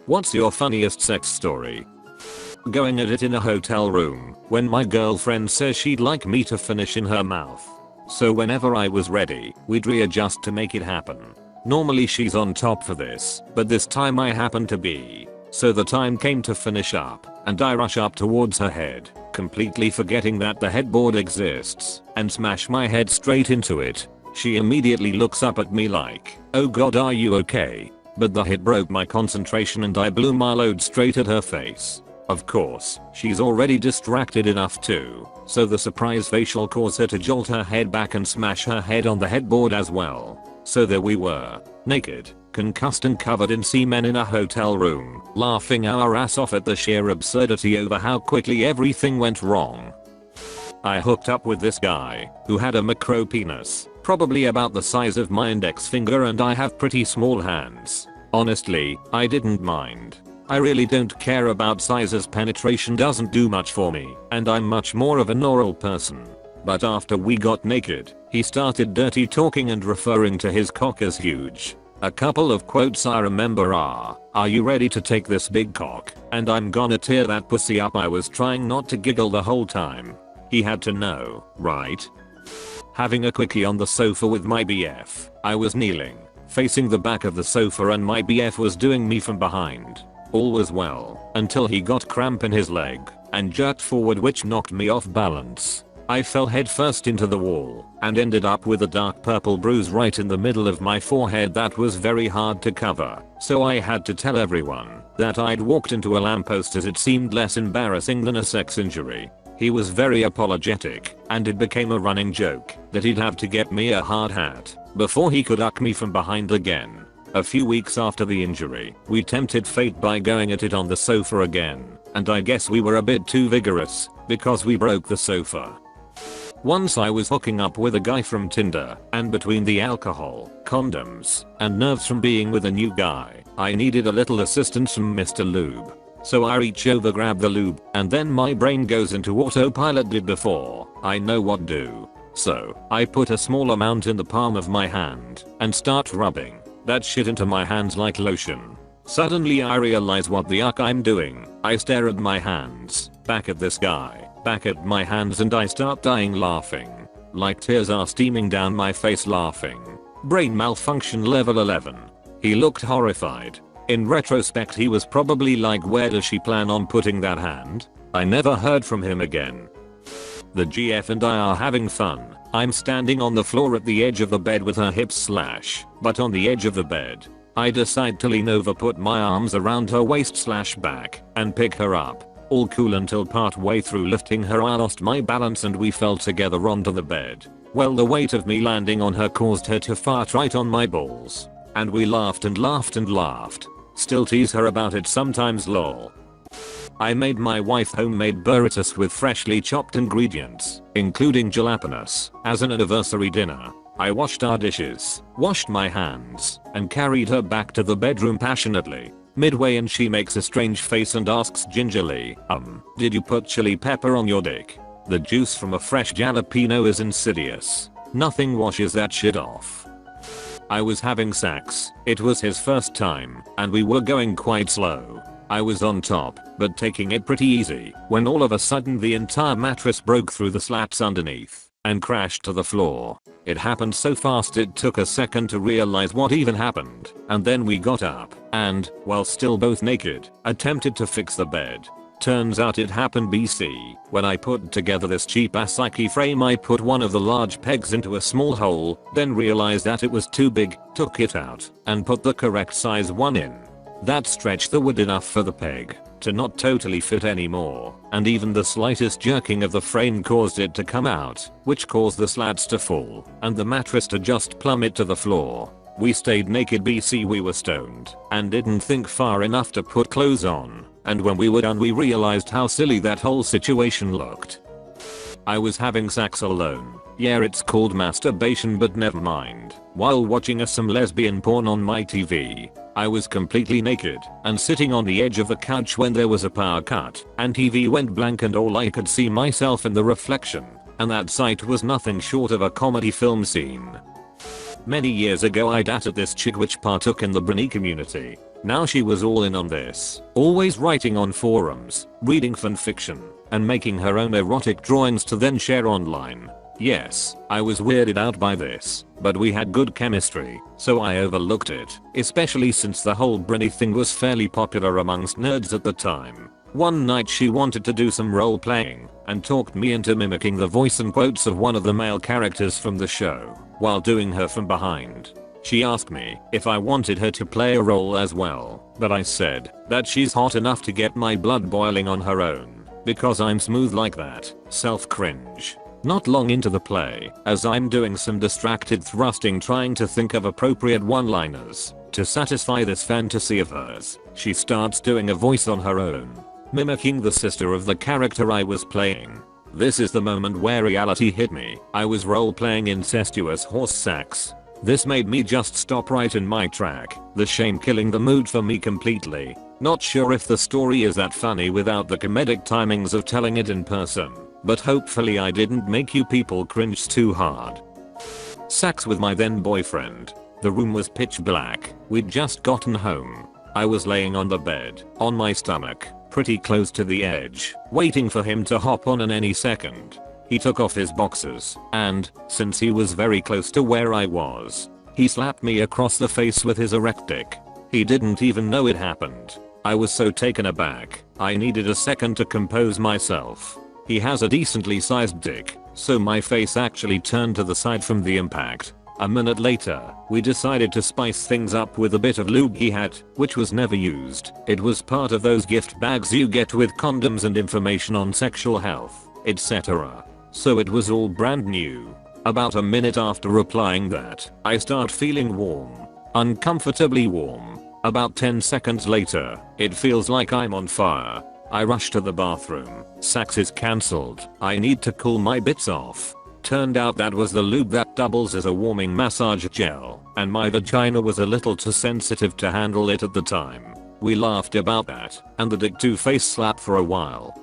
What's your funniest sex story? Going at it in a hotel room when my girlfriend says she'd like me to finish in her mouth. So whenever I was ready, we'd readjust to make it happen. Normally she's on top for this, but this time I happened to be. So the time came to finish up, and I rush up towards her head, completely forgetting that the headboard exists, and smash my head straight into it. She immediately looks up at me like, "Oh god, are you okay?" But the hit broke my concentration and I blew my load straight at her face. Of course, she's already distracted enough too, so the surprise facial caused her to jolt her head back and smash her head on the headboard as well. So there we were, naked, concussed and covered in semen in a hotel room, laughing our ass off at the sheer absurdity over how quickly everything went wrong. I hooked up with this guy, who had a macro penis, probably about the size of my index finger, and I have pretty small hands. Honestly, I didn't mind. I really don't care about size as penetration doesn't do much for me, and I'm much more of an oral person. But after we got naked, he started dirty talking and referring to his cock as huge. A couple of quotes I remember are you ready to take this big cock, and I'm gonna tear that pussy up. I was trying not to giggle the whole time. He had to know, right? Having a quickie on the sofa with my BF, I was kneeling, facing the back of the sofa, and my BF was doing me from behind. All was well, until he got cramp in his leg, and jerked forward, which knocked me off balance. I fell headfirst into the wall, and ended up with a dark purple bruise right in the middle of my forehead that was very hard to cover, so I had to tell everyone that I'd walked into a lamppost, as it seemed less embarrassing than a sex injury. He was very apologetic, and it became a running joke that he'd have to get me a hard hat before he could uck me from behind again. A few weeks after the injury, we tempted fate by going at it on the sofa again, and I guess we were a bit too vigorous because we broke the sofa. Once I was hooking up with a guy from Tinder, and between the alcohol, condoms, and nerves from being with a new guy, I needed a little assistance from Mr. Lube. So I reach over, grab the lube, and then my brain goes into autopilot did before I know what do. So I put a small amount in the palm of my hand and start rubbing that shit into my hands like lotion. Suddenly I realize what the yuck I'm doing. I stare at my hands, back at this guy, back at my hands, and I start dying laughing. Like tears are steaming down my face laughing. Brain malfunction level 11. He looked horrified. In retrospect, he was probably like, where does she plan on putting that hand? I never heard from him again. The GF and I are having fun. I'm standing on the floor at the edge of the bed with her hips but on the edge of the bed. I decide to lean over, put my arms around her waist back, and pick her up. All cool until part way through lifting her I lost my balance and we fell together onto the bed. Well, the weight of me landing on her caused her to fart right on my balls. And we laughed and laughed and laughed. Still tease her about it sometimes, lol. I made my wife homemade burritos with freshly chopped ingredients, including jalapenos, as an anniversary dinner. I washed our dishes, washed my hands, and carried her back to the bedroom passionately. Midway and she makes a strange face and asks gingerly, did you put chili pepper on your dick? The juice from a fresh jalapeno is insidious. Nothing washes that shit off. I was having sex. It was his first time, and we were going quite slow. I was on top, but taking it pretty easy, when all of a sudden the entire mattress broke through the slats underneath and crashed to the floor. It happened so fast it took a second to realize what even happened, and then we got up and, while still both naked, attempted to fix the bed. Turns out it happened BC. When I put together this cheap ass Psyche frame, I put one of the large pegs into a small hole, then realized that it was too big, took it out, and put the correct size one in. That stretched the wood enough for the peg to not totally fit anymore, and even the slightest jerking of the frame caused it to come out, which caused the slats to fall, and the mattress to just plummet to the floor. We stayed naked BC, we were stoned, and didn't think far enough to put clothes on. And when we were done we realized how silly that whole situation looked. I was having sex alone. Yeah, it's called masturbation, but never mind. While watching some lesbian porn on my TV. I was completely naked and sitting on the edge of the couch when there was a power cut and TV went blank and all I could see myself in the reflection, and that sight was nothing short of a comedy film scene. Many years ago I dated this chick which partook in the brony community. Now she was all in on this, always writing on forums, reading fanfiction, and making her own erotic drawings to then share online. Yes, I was weirded out by this, but we had good chemistry, so I overlooked it, especially since the whole Britney thing was fairly popular amongst nerds at the time. One night she wanted to do some role playing, and talked me into mimicking the voice and quotes of one of the male characters from the show, while doing her from behind. She asked me if I wanted her to play a role as well, but I said that she's hot enough to get my blood boiling on her own, because I'm smooth like that. Self cringe. Not long into the play, as I'm doing some distracted thrusting trying to think of appropriate one-liners to satisfy this fantasy of hers, she starts doing a voice on her own, mimicking the sister of the character I was playing. This is the moment where reality hit me. I was role-playing incestuous horse sex. This made me just stop right in my track, the shame killing the mood for me completely. Not sure if the story is that funny without the comedic timings of telling it in person, but hopefully I didn't make you people cringe too hard. Sex with my then boyfriend. The room was pitch black, we'd just gotten home. I was laying on the bed, on my stomach, pretty close to the edge, waiting for him to hop on in any second. He took off his boxers, and, since he was very close to where I was, he slapped me across the face with his erect dick. He didn't even know it happened. I was so taken aback, I needed a second to compose myself. He has a decently sized dick, so my face actually turned to the side from the impact. A minute later, we decided to spice things up with a bit of lube he had, which was never used. It was part of those gift bags you get with condoms and information on sexual health, etc. So it was all brand new. About a minute after applying that, I start feeling warm. Uncomfortably warm. About 10 seconds later, it feels like I'm on fire. I rush to the bathroom. Sex is cancelled. I need to cool my bits off. Turned out that was the lube that doubles as a warming massage gel, and my vagina was a little too sensitive to handle it at the time. We laughed about that, and the dick to face slap for a while.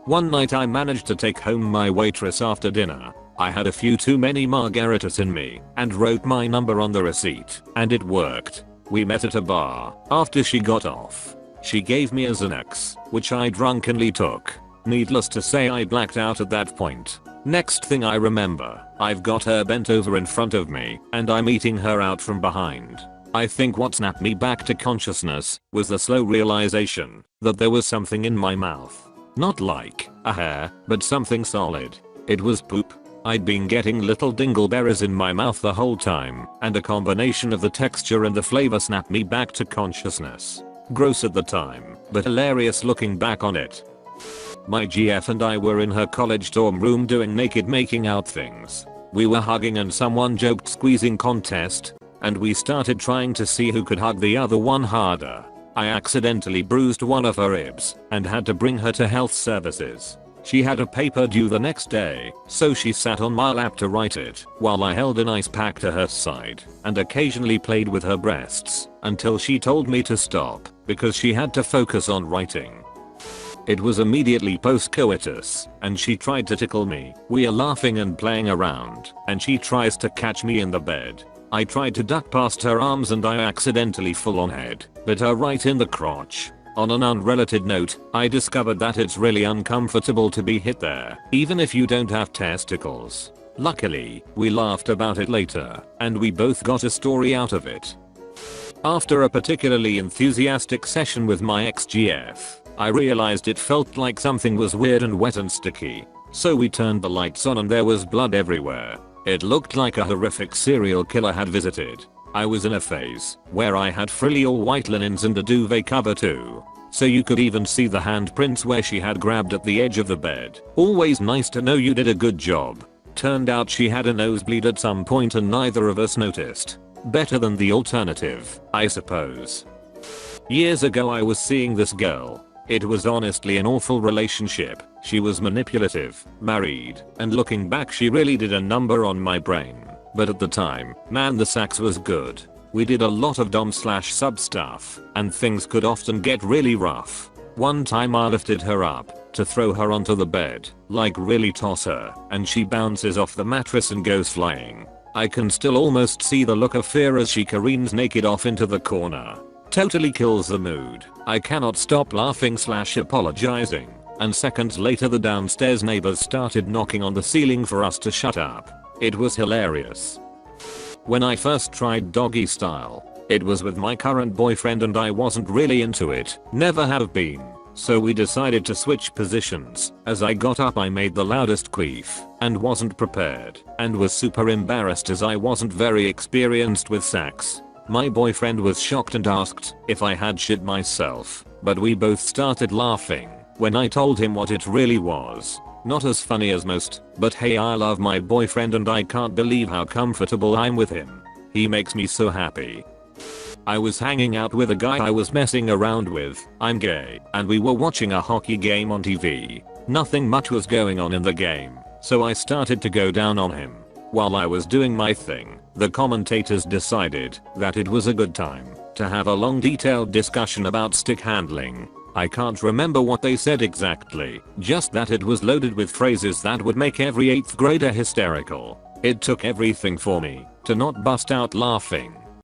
One night I managed to take home my waitress after dinner. I had a few too many margaritas in me, and wrote my number on the receipt, and it worked. We met at a bar. After she got off, she gave me a Xanax, which I drunkenly took. Needless to say I blacked out at that point. Next thing I remember, I've got her bent over in front of me, and I'm eating her out from behind. I think what snapped me back to consciousness was the slow realization that there was something in my mouth. Not like a hair, but something solid. It was poop. I'd been getting little dingleberries in my mouth the whole time, and a combination of the texture and the flavor snapped me back to consciousness. Gross at the time, but hilarious looking back on it. My GF and I were in her college dorm room doing naked making out things. We were hugging and someone joked squeezing contest, and we started trying to see who could hug the other one harder. I accidentally bruised one of her ribs and had to bring her to health services. She had a paper due the next day, so she sat on my lap to write it, while I held an ice pack to her side and occasionally played with her breasts until she told me to stop because she had to focus on writing. It was immediately post-coitus, and she tried to tickle me. We are laughing and playing around, and she tries to catch me in the bed. I tried to duck past her arms and I accidentally full on head, but her right in the crotch. On an unrelated note, I discovered that it's really uncomfortable to be hit there, even if you don't have testicles. Luckily, we laughed about it later, and we both got a story out of it. After a particularly enthusiastic session with my ex-GF, I realized it felt like something was weird and wet and sticky. So we turned the lights on and there was blood everywhere. It looked like a horrific serial killer had visited. I was in a phase where I had frilly all white linens and a duvet cover too. So you could even see the handprints where she had grabbed at the edge of the bed. Always nice to know you did a good job. Turned out she had a nosebleed at some point and neither of us noticed. Better than the alternative, I suppose. Years ago I was seeing this girl. It was honestly an awful relationship. She was manipulative, married, and looking back she really did a number on my brain. But at the time, man, the sex was good. We did a lot of dom/sub stuff, and things could often get really rough. One time I lifted her up to throw her onto the bed, like really toss her, and she bounces off the mattress and goes flying. I can still almost see the look of fear as she careens naked off into the corner. Totally kills the mood. I cannot stop laughing / apologizing. And seconds later the downstairs neighbors started knocking on the ceiling for us to shut up. It was hilarious. When I first tried doggy style, it was with my current boyfriend and I wasn't really into it, never have been. So we decided to switch positions. As I got up I made the loudest queef and wasn't prepared and was super embarrassed as I wasn't very experienced with sex. My boyfriend was shocked and asked if I had shit myself, but we both started laughing when I told him what it really was. Not as funny as most, but hey, I love my boyfriend and I can't believe how comfortable I'm with him. He makes me so happy. I was hanging out with a guy I was messing around with, I'm gay, and we were watching a hockey game on TV. Nothing much was going on in the game, so I started to go down on him. While I was doing my thing, the commentators decided that it was a good time to have a long detailed discussion about stick handling. I can't remember what they said exactly, just that it was loaded with phrases that would make every 8th grader hysterical. It took everything for me to not bust out laughing.